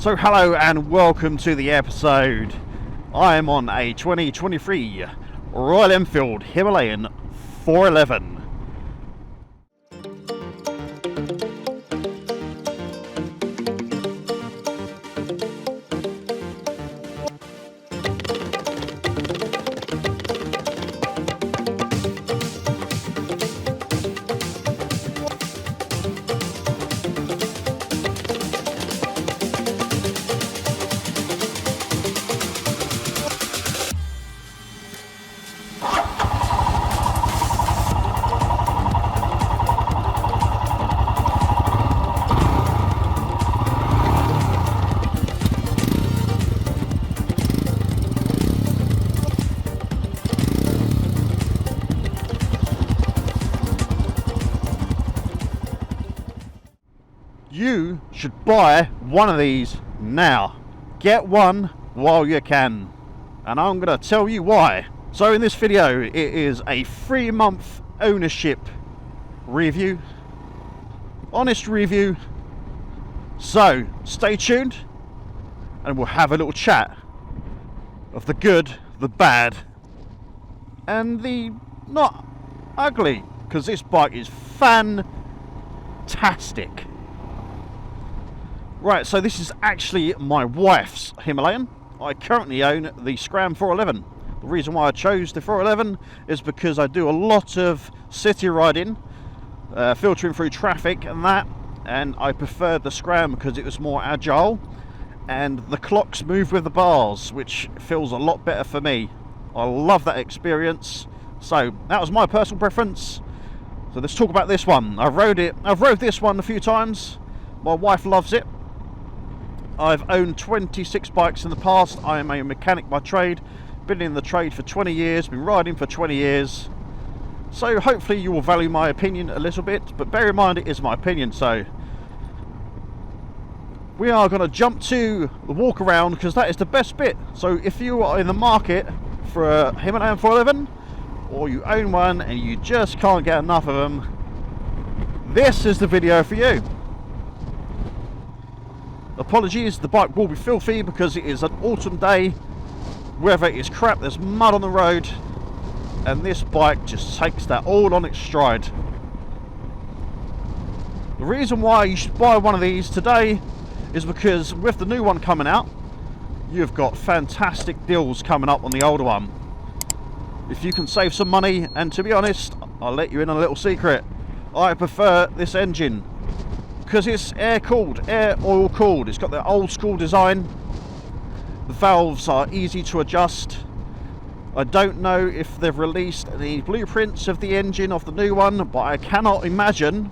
So hello and welcome to the episode. I am on a 2023 Royal Enfield Himalayan 411. You should buy one of these now. Get one while you can. And I'm going to tell you why. So in this video, it is a 3-month ownership review. Honest review. So stay tuned and we'll have a little chat of the good, the bad, and the not ugly. Because this bike is fantastic. Right, so this is actually my wife's Himalayan. I currently own the Scram 411. The reason why I chose the 411 is because I do a lot of city riding, filtering through traffic and that, and I preferred the Scram because it was more agile and the clocks move with the bars, which feels a lot better for me. I love that experience. So that was my personal preference. So let's talk about this one. I've rode this one a few times. My wife loves it. I've owned 26 bikes in the past. I am a mechanic by trade, been in the trade for 20 years, been riding for 20 years. So hopefully you will value my opinion a little bit, but bear in mind it is my opinion. So we are going to jump to the walk around because that is the best bit. So if you are in the market for a Himalayan 411 or you own one and you just can't get enough of them, this is the video for you. Apologies, the bike will be filthy because it is an autumn day. Weather is crap, there's mud on the road, and this bike just takes that all on its stride. The reason why you should buy one of these today is because with the new one coming out, you've got fantastic deals coming up on the older one. If you can save some money, and to be honest, I'll let you in on a little secret, I prefer this engine. Because it's air cooled, air oil cooled. It's got the old school design. The valves are easy to adjust. I don't know if they've released the blueprints of the engine of the new one, but I cannot imagine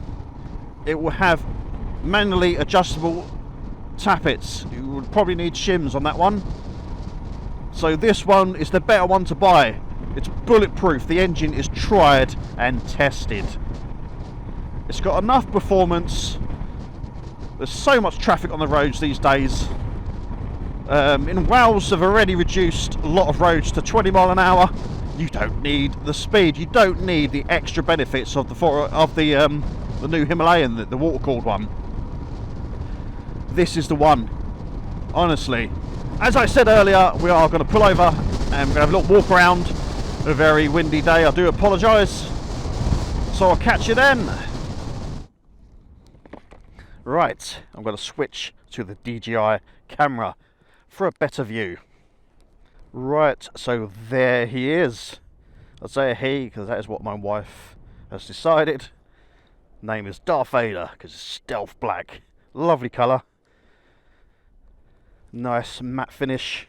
it will have manually adjustable tappets. You would probably need shims on that one. So this one is the better one to buy. It's bulletproof. The engine is tried and tested. It's got enough performance. There's so much traffic on the roads these days. In Wales, they've already reduced a lot of roads to 20 mile an hour. You don't need the speed. You don't need the extra benefits of the new Himalayan, the water-cooled one. This is the one. Honestly, as I said earlier, we are going to pull over and we're going to have a little walk around. A very windy day. I do apologise. So I'll catch you then. Right, I'm going to switch to the DJI camera for a better view. Right, so there he is. I'll say a he because that is what my wife has decided. Name is Darth Vader because it's stealth black. Lovely colour. Nice matte finish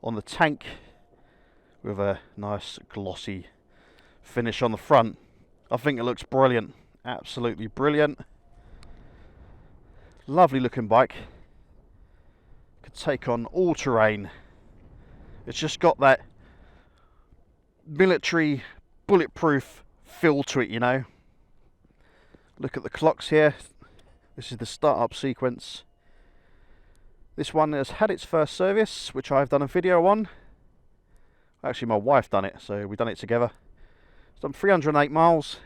on the tank with a nice glossy finish on the front. I think it looks brilliant. Absolutely brilliant. Lovely looking bike. Could take on all terrain. It's just got that military bulletproof feel to it, you know. Look at the clocks here. This is the startup sequence. This one has had its first service, which I've done a video on. Actually, my wife done it, so we've done it together. It's done 308 miles.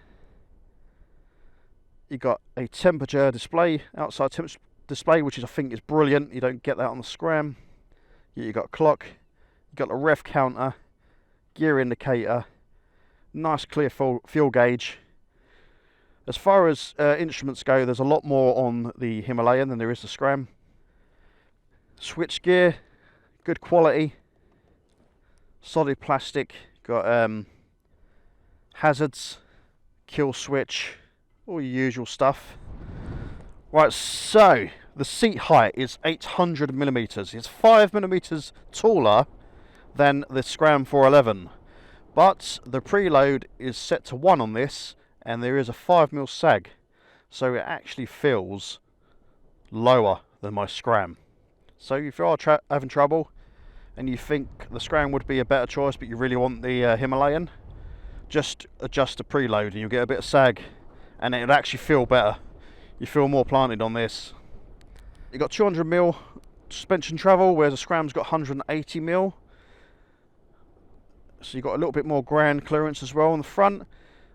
You got a temperature display, outside display, which is I think is brilliant. You don't get that on the Scram. You've got a clock, you've got a rev counter, gear indicator, nice clear fuel gauge. As far as instruments go, there's a lot more on the Himalayan than there is the Scram. Switch gear, good quality, solid plastic, got hazards, kill switch, all your usual stuff. Right, so the seat height is 800 millimeters. It's 5 millimeters taller than the Scram 411, but the preload is set to 1 on this, and there is a 5mm sag, so it actually feels lower than my Scram. So if you are having trouble and you think the Scram would be a better choice, but you really want the Himalayan, just adjust the preload and you'll get a bit of sag, and it'll actually feel better. You feel more planted on this. You've got 200mm suspension travel, whereas the Scram's got 180mm. So you've got a little bit more ground clearance as well on the front.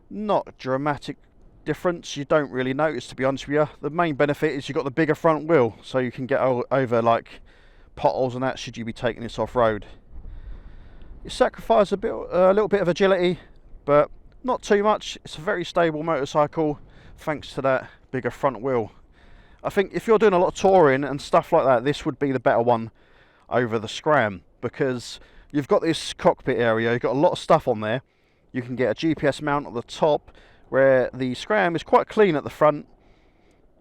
Not a dramatic difference, you don't really notice, to be honest with you. The main benefit is you've got the bigger front wheel, so you can get over like potholes and that should you be taking this off-road. You sacrifice a little bit of agility, but not too much. It's a very stable motorcycle thanks to that bigger front wheel. I think if you're doing a lot of touring and stuff like that, this would be the better one over the Scram, because you've got this cockpit area, you've got a lot of stuff on there. You can get a GPS mount at the top, where the Scram is quite clean at the front,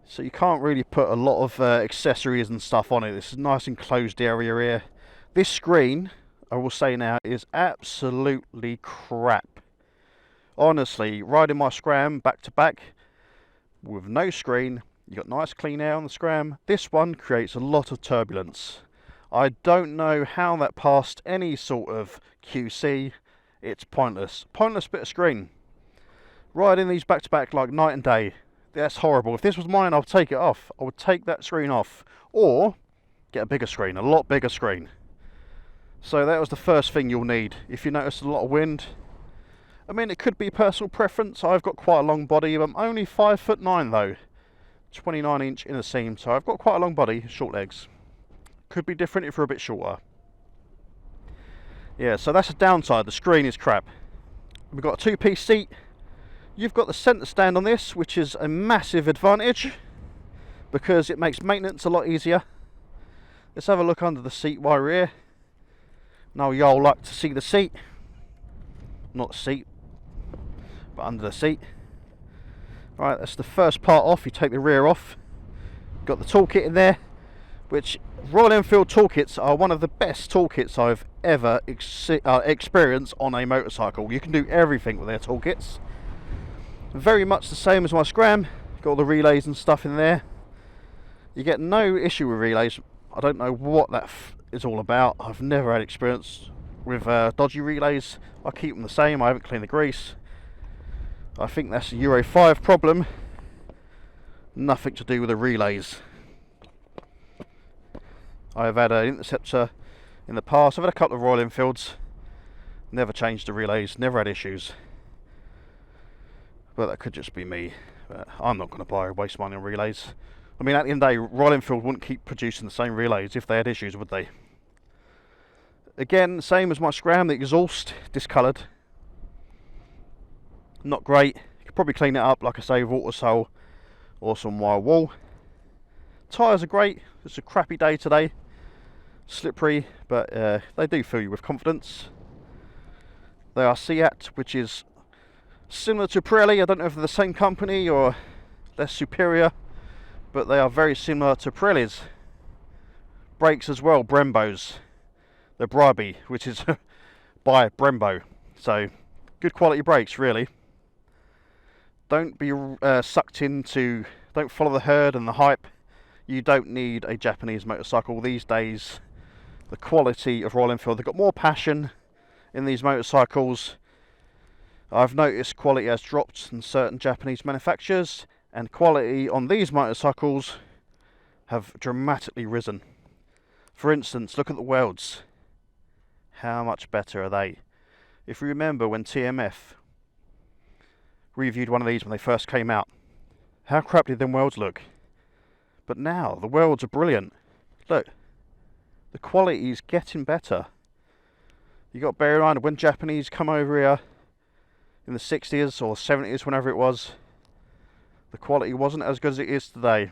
so you can't really put a lot of accessories and stuff on it. This is a nice enclosed area here. This screen, I will say now, is absolutely crap. Honestly, riding my Scram back to back with no screen, you got nice clean air on the Scram. This one creates a lot of turbulence. I don't know how that passed any sort of QC. It's pointless. Pointless bit of screen. Riding these back to back like night and day, that's horrible. If this was mine, I'd take it off. I would take that screen off, or get a bigger screen, a lot bigger screen. So that was the first thing you'll need. If you notice a lot of wind, I mean, it could be personal preference. I've got quite a long body. I'm only 5'9" though, 29" inner seam, so I've got quite a long body, short legs. Could be different if you're a bit shorter. Yeah, so that's a downside. The screen is crap. We've got a 2-piece seat. You've got the centre stand on this, which is a massive advantage because it makes maintenance a lot easier. Let's have a look under the seat while we're here. Now y'all like to see the seat. Not the seat, but under the seat. Right, that's the first part off. You take the rear off. Got the toolkit in there, which Royal Enfield toolkits are one of the best toolkits I've ever experienced on a motorcycle. You can do everything with their toolkits. Very much the same as my Scram. Got all the relays and stuff in there. You get no issue with relays. I don't know what that is all about. I've never had experience with dodgy relays. I keep them the same. I haven't cleaned the grease. I think that's a Euro 5 problem. Nothing to do with the relays. I've had an Interceptor in the past. I've had a couple of Royal Enfields. Never changed the relays. Never had issues. But that could just be me. But I'm not going to waste money on relays. I mean, at the end of the day, Royal Enfield wouldn't keep producing the same relays if they had issues, would they? Again, same as my Scram, the exhaust discoloured. Not great. You could probably clean it up, like I say, with water sole or some wire wool. Tyres are great. It's a crappy day today. Slippery, but they do fill you with confidence. They are Seat, which is similar to Pirelli. I don't know if they're the same company or they're superior, but they are very similar to Pirelli's. Brakes as well, Brembo's. They're Bribey, which is by Brembo. So, good quality brakes, really. Don't be sucked into, don't follow the herd and the hype. You don't need a Japanese motorcycle these days. The quality of Royal Enfield, they've got more passion in these motorcycles. I've noticed quality has dropped in certain Japanese manufacturers, and quality on these motorcycles have dramatically risen. For instance, look at the welds. How much better are they? If you remember when TMF reviewed one of these when they first came out, how crap did them welds look? But now the worlds are brilliant. Look, the quality is getting better. You got to bear in mind when Japanese come over here in the 60s or 70s, whenever it was, the quality wasn't as good as it is today.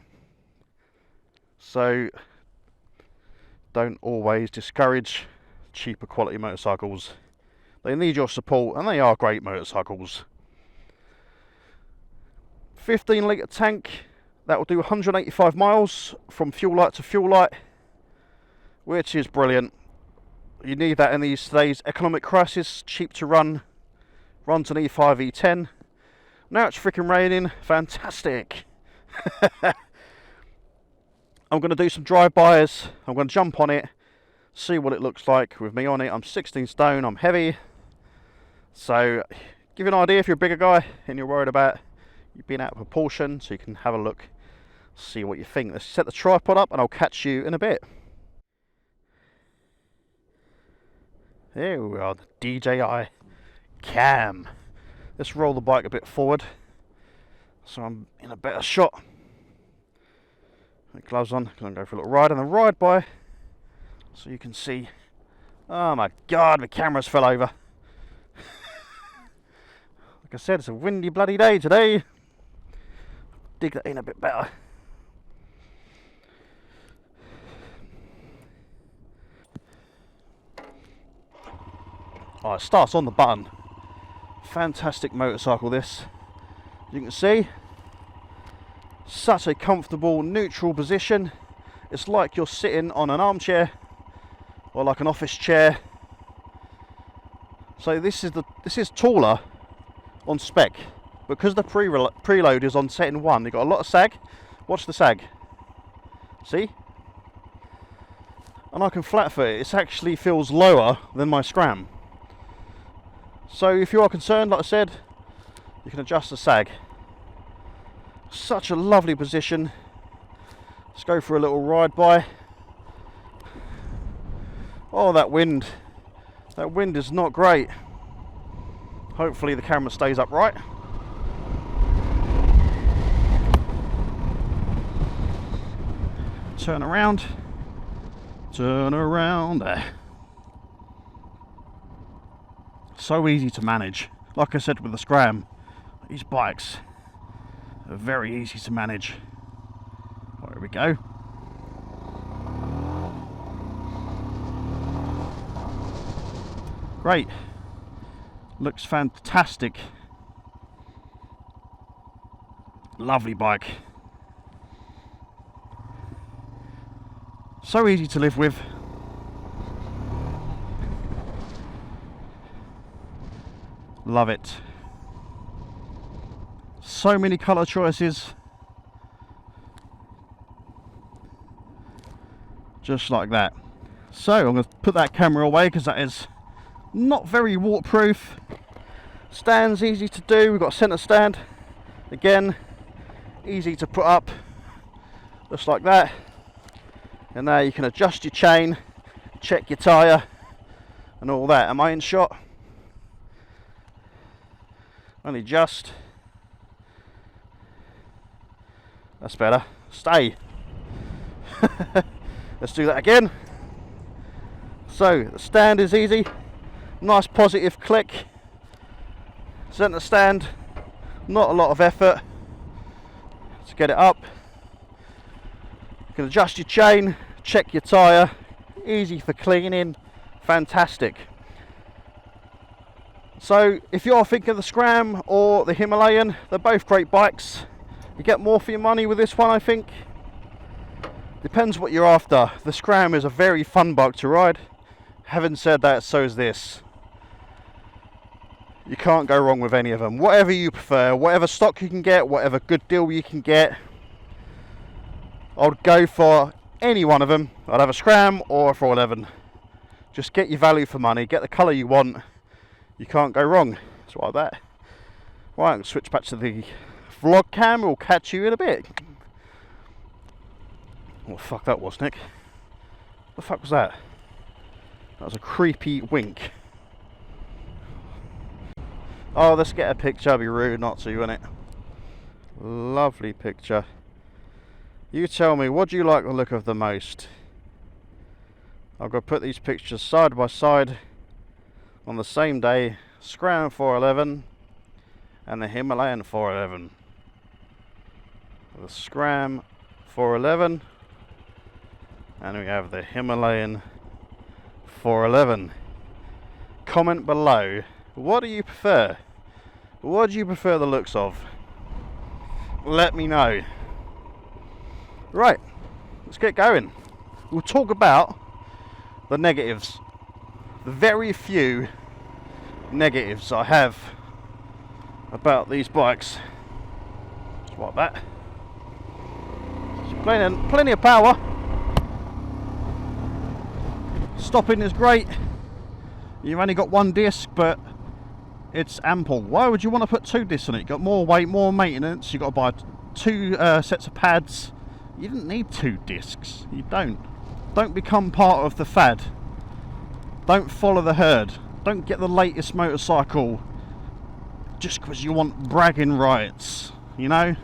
So don't always discourage cheaper quality motorcycles. They need your support, and they are great motorcycles. 15 litre tank, that will do 185 miles from fuel light to fuel light, which is brilliant. You need that in today's economic crisis. Cheap to run, runs an E5 E10. Now it's freaking raining, fantastic. I'm going to do some drive-bys. I'm going to jump on it, see what it looks like with me on it. I'm 16 stone, I'm heavy. So, give you an idea if you're a bigger guy and you're worried about you being out of proportion, so you can have a look, see what you think. Let's set the tripod up and I'll catch you in a bit. Here we are, the DJI Cam. Let's roll the bike a bit forward so I'm in a better shot. Put gloves on, gonna go for a little ride, and the ride by so you can see. Oh my god, my camera's fell over. Like I said, it's a windy bloody day today. Dig that in a bit better. Oh, it starts on the button. Fantastic motorcycle this. You can see, such a comfortable neutral position. It's like you're sitting on an armchair or like an office chair. So this is taller on spec because the preload is on setting 1. You've got a lot of sag. Watch the sag. See? And I can flat foot it. It actually feels lower than my Scram. So if you are concerned, like I said, you can adjust the sag. Such a lovely position. Let's go for a little ride by. Oh, that wind. That wind is not great. Hopefully the camera stays upright. Turn around. Turn around. So easy to manage. Like I said with the Scram, these bikes are very easy to manage. There we go. Great. Looks fantastic. Lovely bike. So easy to live with. Love it. So many colour choices. Just like that. So I'm going to put that camera away because that is not very waterproof. Stand's easy to do. We've got a centre stand. Again, easy to put up. Just like that. And now you can adjust your chain, check your tyre and all that. Am I in shot? Only just. That's better. Stay. Let's do that again. So the stand is easy. Nice positive click. Centre stand. Not a lot of effort to get it up. You can adjust your chain, check your tyre. Easy for cleaning. Fantastic. So if you're thinking of the Scram or the Himalayan, they're both great bikes. You get more for your money with this one, I think. Depends what you're after. The Scram is a very fun bike to ride. Having said that, so is this. You can't go wrong with any of them. Whatever you prefer, whatever stock you can get, whatever good deal you can get, I'd go for any one of them. I'd have a Scram or a 411. Just get your value for money, get the colour you want. You can't go wrong. It's like that. Right, I'm going to switch back to the vlog cam. We'll catch you in a bit. What the fuck that was, Nick? What the fuck was that? That was a creepy wink. Oh, let's get a picture. It'd be rude not to, wouldn't it? Lovely picture. You tell me, what do you like the look of the most? I've got to put these pictures side by side on the same day. Scram 411 and the Himalayan 411. The Scram 411 and we have the Himalayan 411. Comment below, what do you prefer? What do you prefer the looks of? Let me know. Right, let's get going. We'll talk about the negatives. The very few negatives I have about these bikes. Just like that. Plenty of power. Stopping is great. You've only got one disc, but it's ample. Why would you want to put two discs on it? You've got more weight, more maintenance. You've got to buy two sets of pads. You didn't need two discs. You don't. Don't become part of the fad. Don't follow the herd. Don't get the latest motorcycle just because you want bragging rights. You know?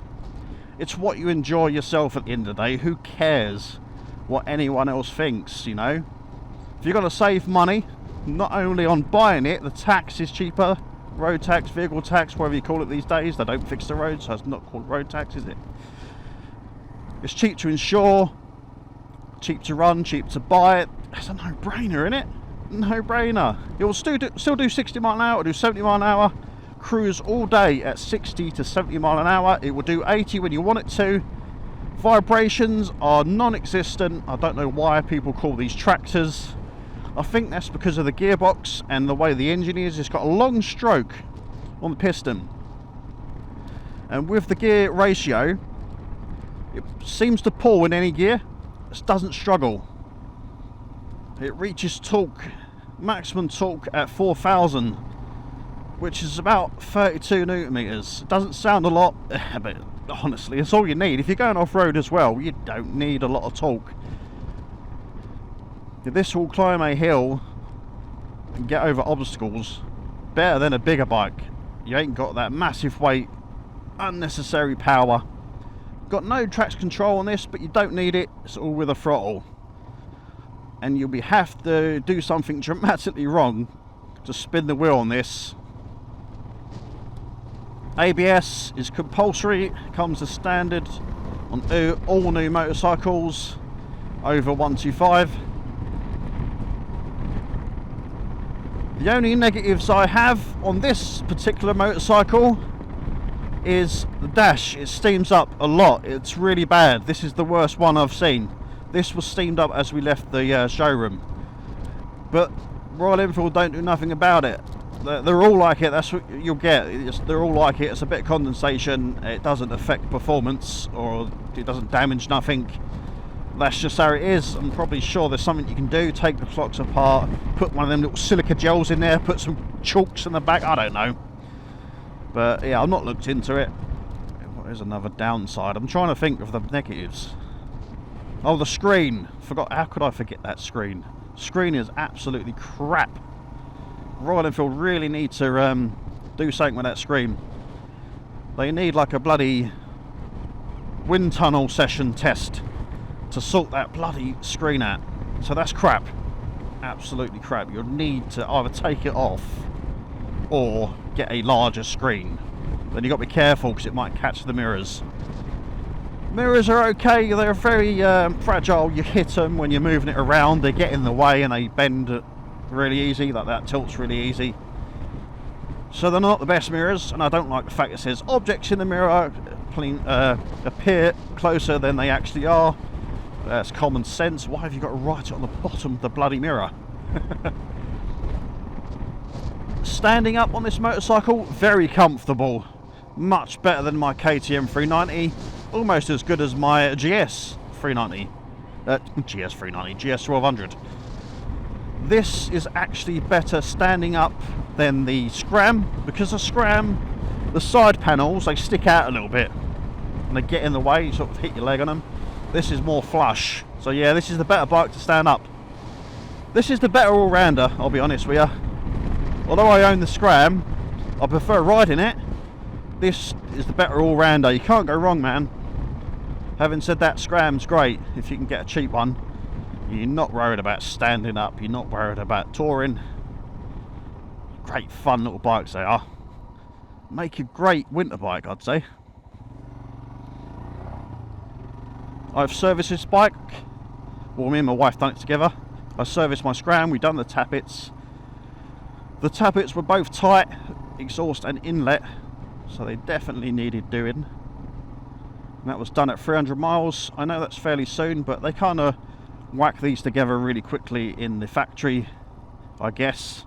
It's what you enjoy yourself at the end of the day. Who cares what anyone else thinks, you know? If you're going to save money, not only on buying it, the tax is cheaper. Road tax, vehicle tax, whatever you call it these days. They don't fix the roads, so it's not called road tax, is it? It's cheap to insure, cheap to run, cheap to buy it. It's a no-brainer, isn't it? No-brainer. It will still do 60 mile an hour, do 70 mile an hour. Cruise all day at 60 to 70 mile an hour. It will do 80 when you want it to. Vibrations are non-existent. I don't know why people call these tractors. I think that's because of the gearbox and the way the engine is. It's got a long stroke on the piston. And with the gear ratio, it seems to pull in any gear. It doesn't struggle. It reaches torque, maximum torque at 4,000, which is about 32 newton meters. It doesn't sound a lot, but honestly, it's all you need. If you're going off-road as well, you don't need a lot of torque. This will climb a hill and get over obstacles better than a bigger bike. You ain't got that massive weight, unnecessary power. Got no traction control on this, but you don't need it. It's all with a throttle. And you'll have to do something dramatically wrong to spin the wheel on this. ABS is compulsory, comes as standard on all new motorcycles over 125. The only negatives I have on this particular motorcycle is the dash. It steams up a lot. It's really bad. This is the worst one I've seen. This was steamed up as we left the showroom. But Royal Enfield don't do nothing about it. They're all like it. That's what you'll get. They're all like it. It's a bit of condensation. It doesn't affect performance, or it doesn't damage nothing. That's just how it is. I'm probably sure there's something you can do. Take the clocks apart, put one of them little silica gels in there, put some chalks in the back. I don't know. But yeah, I've not looked into it. There's another downside. I'm trying to think of the negatives. Oh, the screen. Forgot. How could I forget that screen? Screen is absolutely crap. Royal Enfield really need to do something with that screen. They need like a bloody wind tunnel session test to sort that bloody screen out. So that's crap. Absolutely crap. You'll need to either take it off or get a larger screen. Then you've got to be careful because it might catch the mirrors. Mirrors are okay. They're very fragile. You hit them when you're moving it around. They get in the way and they bend really easy. Like that tilts really easy. So they're not the best mirrors, and I don't like the fact it says objects in the mirror appear closer than they actually are. That's common sense. Why have you got to write it on the bottom of the bloody mirror? Standing up on this motorcycle, very comfortable. Much better than my KTM 390. Almost as good as my GS 390. GS 390, GS 1200. This is actually better standing up than the Scram, because the Scram, the side panels, they stick out a little bit and they get in the way. You sort of hit your leg on them. This is more flush. So yeah, this is the better bike to stand up. This is the better all-rounder, I'll be honest with you. Although I own the Scram, I prefer riding it. This is the better all-rounder. You can't go wrong, man. Having said that, Scram's great if you can get a cheap one. You're not worried about standing up, you're not worried about touring. Great fun little bikes they are. Make a great winter bike, I'd say. I've serviced this bike. Well, me and my wife done it together. I serviced my Scram, we done the tappets. The tappets were both tight, exhaust and inlet, so they definitely needed doing. And that was done at 300 miles. I know that's fairly soon, but they kind of whack these together really quickly in the factory, I guess.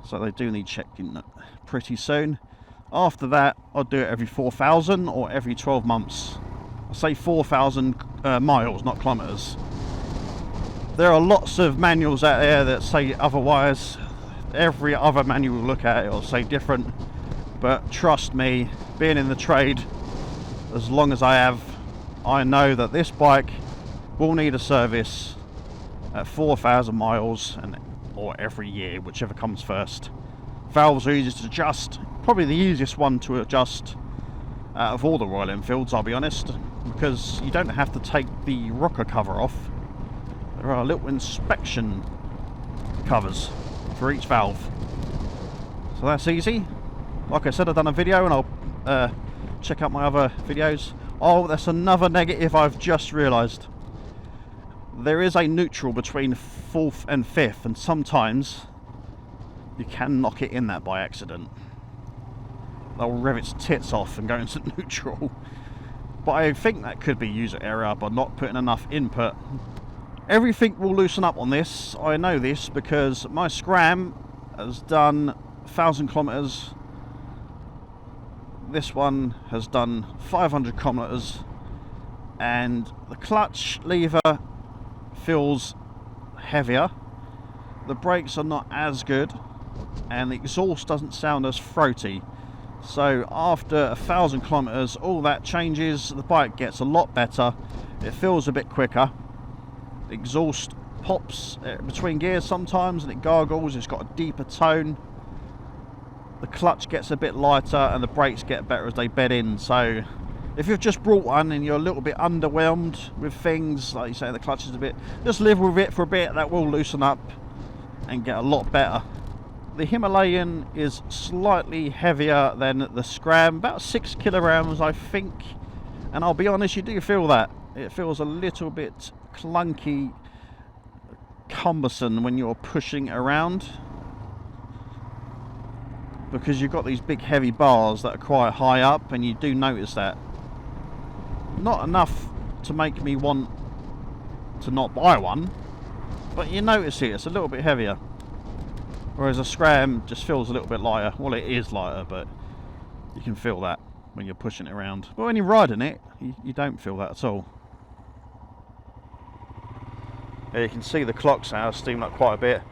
So they do need checking pretty soon. After that, I'll do it every 4,000 or every 12 months. I say 4,000 miles, not kilometers. There are lots of manuals out there that say otherwise. Every other manual you look at, it'll say different. But trust me, being in the trade as long as I have, I know that this bike will need a service at 4,000 miles or every year, whichever comes first. Valves are easy to adjust, probably the easiest one to adjust out of all the Royal Enfields, I'll be honest, because you don't have to take the rocker cover off. There are little inspection covers for each valve, so that's easy. Like I said, I've done a video, and I'll check out my other videos. Oh, that's another negative I've just realised. There is a neutral between 4th and 5th, and sometimes you can knock it in that by accident. They'll rev its tits off and go into neutral. But I think that could be user error by not putting enough input. Everything will loosen up on this. I know this because my Scram has done 1,000 kilometers. This one has done 500 kilometers, and the clutch lever feels heavier, the brakes are not as good, and the exhaust doesn't sound as throaty. So after 1,000 kilometers, all that changes. The bike gets a lot better, it feels a bit quicker, the exhaust pops between gears sometimes and it gargles, it's got a deeper tone. The clutch gets a bit lighter and the brakes get better as they bed in. So if you've just brought one and you're a little bit underwhelmed with things, like you say the clutch is a bit, just live with it for a bit, that will loosen up and get a lot better. The Himalayan is slightly heavier than the Scram, about 6 kilograms I think, and I'll be honest, you do feel that. It feels a little bit clunky, cumbersome when you're pushing around, because you've got these big heavy bars that are quite high up, and you do notice that. Not enough to make me want to not buy one, but you notice it, it's a little bit heavier. Whereas a Scram just feels a little bit lighter. Well, it is lighter, but you can feel that when you're pushing it around. But when you're riding it, you don't feel that at all. Yeah, you can see the clocks now steaming up quite a bit.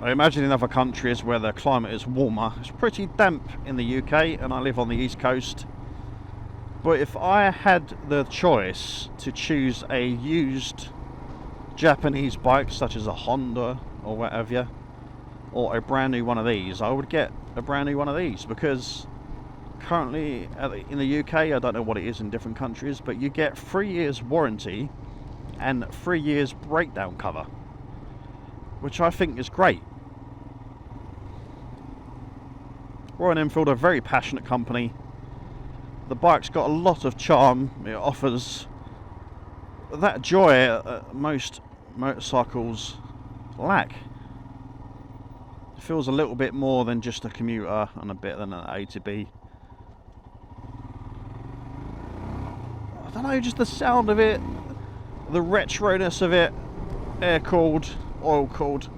I imagine in other countries where the climate is warmer, it's pretty damp in the UK, and I live on the East Coast. But if I had the choice to choose a used Japanese bike, such as a Honda or whatever, or a brand new one of these, I would get a brand new one of these, because currently in the UK, I don't know what it is in different countries, but you get 3 years warranty and 3 years breakdown cover, which I think is great. Royal Enfield are a very passionate company. The bike's got a lot of charm. It offers that joy most motorcycles lack. It feels a little bit more than just a commuter and a bit than an A to B. I don't know, just the sound of it, the retroness of it, air cooled, oil cooled.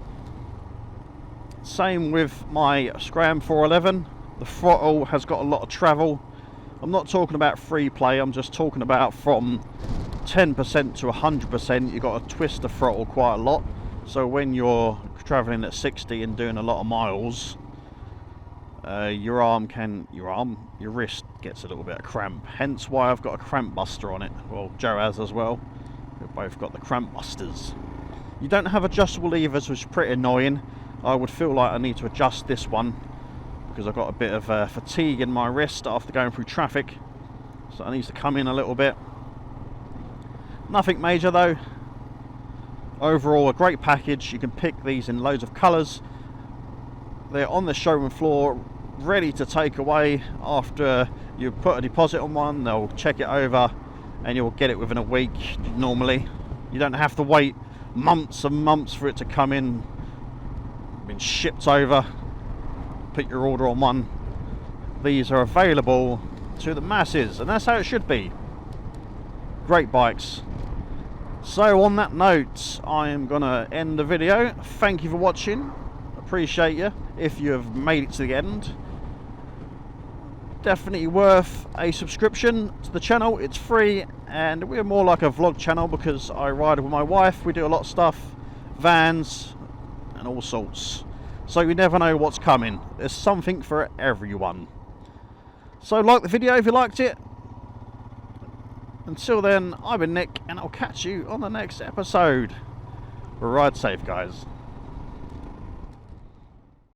Same with my Scram 411. The throttle has got a lot of travel. I'm not talking about free play, I'm just talking about from 10% to 100%, you've got to twist the throttle quite a lot. So when you're traveling at 60 and doing a lot of miles, your wrist gets a little bit of cramp. Hence why I've got a cramp buster on it. Well, Joe has as well. We've both got the cramp busters. You don't have adjustable levers, which is pretty annoying. I would feel like I need to adjust this one because I've got a bit of fatigue in my wrist after going through traffic. so it needs to come in a little bit. Nothing major though. Overall, a great package. You can pick these in loads of colours. They're on the showroom floor, ready to take away after you put a deposit on one. They'll check it over and you'll get it within a week normally. You don't have to wait months and months for it to come in, been shipped over. Put your order on one. These are available to the masses, and that's how it should be. Great bikes. So on that note, I am gonna end the video. Thank you for watching. Appreciate you if you have made it to the end. Definitely worth a subscription to the channel. It's free, and we're more like a vlog channel because I ride with my wife. We do a lot of stuff, vans and all sorts, so you never know what's coming. There's something for everyone. So like the video if you liked it. Until then, I've been Nick, and I'll catch you on the next episode. Ride safe, guys.